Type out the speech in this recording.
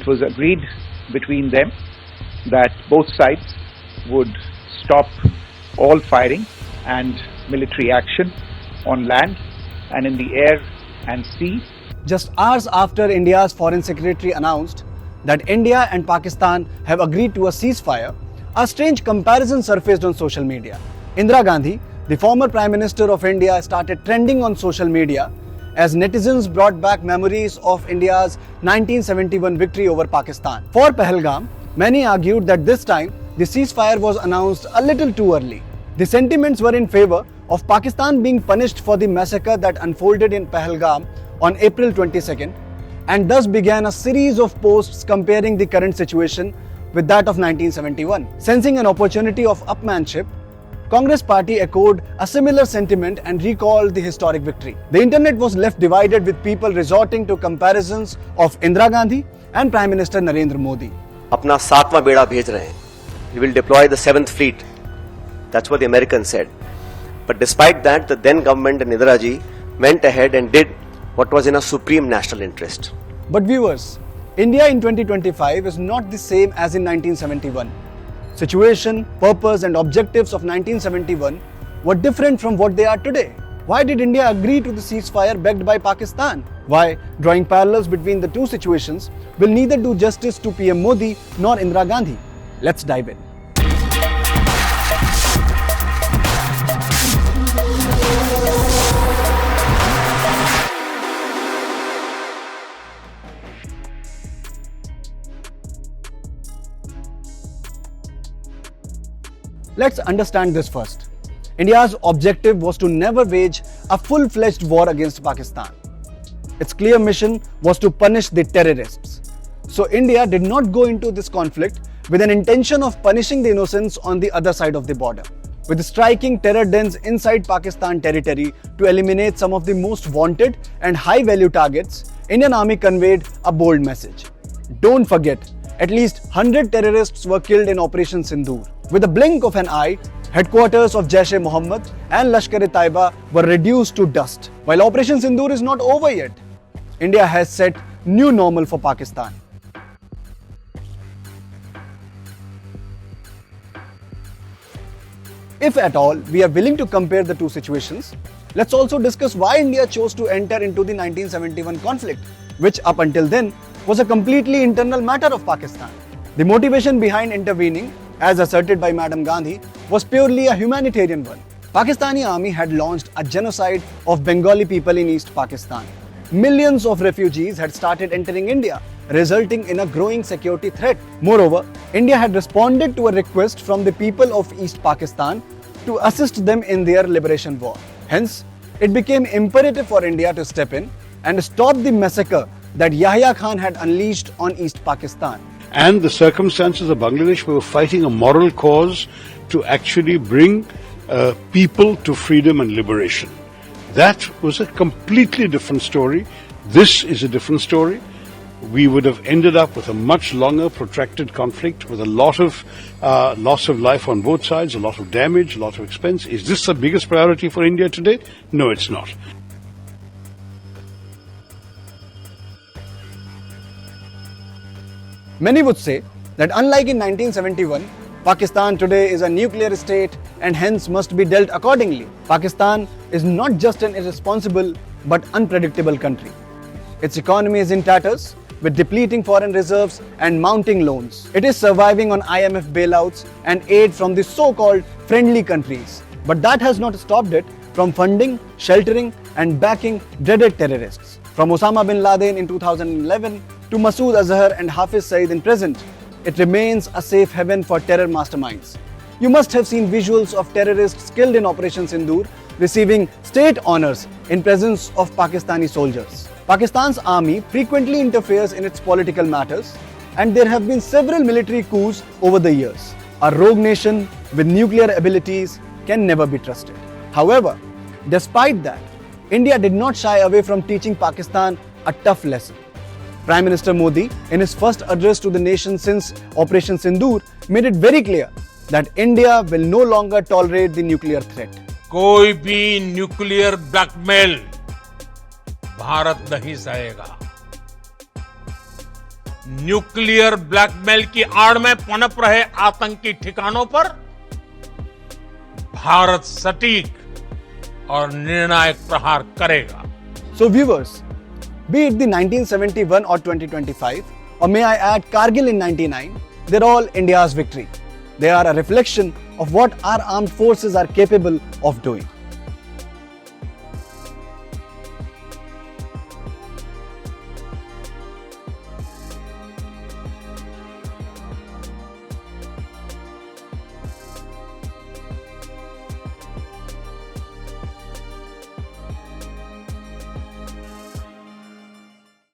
was agreed between them that both sides would stop all firing and military action on land and in the air and sea. Just hours after India's Foreign Secretary announced that India and Pakistan have agreed to a ceasefire, a strange comparison surfaced on social media. Indira Gandhi, the former Prime Minister of India, started trending on social media as netizens brought back memories of India's 1971 victory over Pakistan. For Pahalgam, many argued that this time the ceasefire was announced a little too early. The sentiments were in favor of Pakistan being punished for the massacre that unfolded in Pahalgam on April 22nd, and thus began a series of posts comparing the current situation with that of 1971. Sensing an opportunity of upmanship, Congress party echoed a similar sentiment and recalled the historic victory. The internet was left divided with people resorting to comparisons of Indira Gandhi and Prime Minister Narendra Modi. अपना 7वां बेड़ा भेज रहे हैं. We will deploy the 7th fleet. That's what the Americans said. But despite that, the then government and Indira ji went ahead and did what was in a supreme national interest. But viewers, India in 2025 is not the same as in 1971. Situation, purpose and objectives of 1971 were different from what they are today. Why did India agree to the ceasefire begged by Pakistan? Why drawing parallels between the two situations will neither do justice to PM Modi nor Indira Gandhi. Let's dive in. Let's understand this first. India's objective was to never wage a full-fledged war against Pakistan. Its clear mission was to punish the terrorists. So India did not go into this conflict with an intention of punishing the innocents on the other side of the border. With striking terror dens inside Pakistan territory to eliminate some of the most wanted and high-value targets, Indian Army conveyed a bold message. Don't forget, at least 100 terrorists were killed in Operation Sindoor. With a blink of an eye, headquarters of Jaish-e-Mohammed and Lashkar-e-Taiba were reduced to dust. While Operation Sindoor is not over yet, India has set new normal for Pakistan. If at all we are willing to compare the two situations, let's also discuss why India chose to enter into the 1971 conflict, which up until then was a completely internal matter of Pakistan. The motivation behind intervening, as asserted by Madam Gandhi, was purely a humanitarian one. Pakistani army had launched a genocide of Bengali people in East Pakistan. Millions of refugees had started entering India, resulting in a growing security threat. Moreover, India had responded to a request from the people of East Pakistan to assist them in their liberation war. Hence, it became imperative for India to step in and stop the massacre that Yahya Khan had unleashed on East Pakistan. And the circumstances of Bangladesh, we were fighting a moral cause to actually bring people to freedom and liberation. That was a completely different story. This is a different story. We would have ended up with a much longer, protracted conflict with a lot of loss of life on both sides, a lot of damage, a lot of expense. Is this the biggest priority for India today? No, it's not. Many would say that unlike in 1971, Pakistan today is a nuclear state and hence must be dealt accordingly. Pakistan is not just an irresponsible but unpredictable country. Its economy is in tatters with depleting foreign reserves and mounting loans. It is surviving on IMF bailouts and aid from the so-called friendly countries. But that has not stopped it from funding, sheltering and backing dreaded terrorists. From Osama bin Laden in 2011 to Masood Azhar and Hafiz Saeed in present, it remains a safe haven for terror masterminds. You must have seen visuals of terrorists killed in Operation Sindoor receiving state honors in presence of Pakistani soldiers. Pakistan's army frequently interferes in its political matters, and there have been several military coups over the years. A rogue nation with nuclear abilities can never be trusted. However, despite that, India did not shy away from teaching Pakistan a tough lesson. Prime Minister Modi, in his first address to the nation since Operation Sindoor, made it very clear that India will no longer tolerate the nuclear threat. कोई भी nuclear blackmail Bharat नहीं सहेगा. Nuclear blackmail की आड़ में पनप रहे आतंकी ठिकानों पर भारत सटीक और निर्णायक प्रहार करेगा. So viewers, be it the 1971 or 2025, or may I add Kargil in 99, they're all India's victory. They are a reflection of what our armed forces are capable of doing.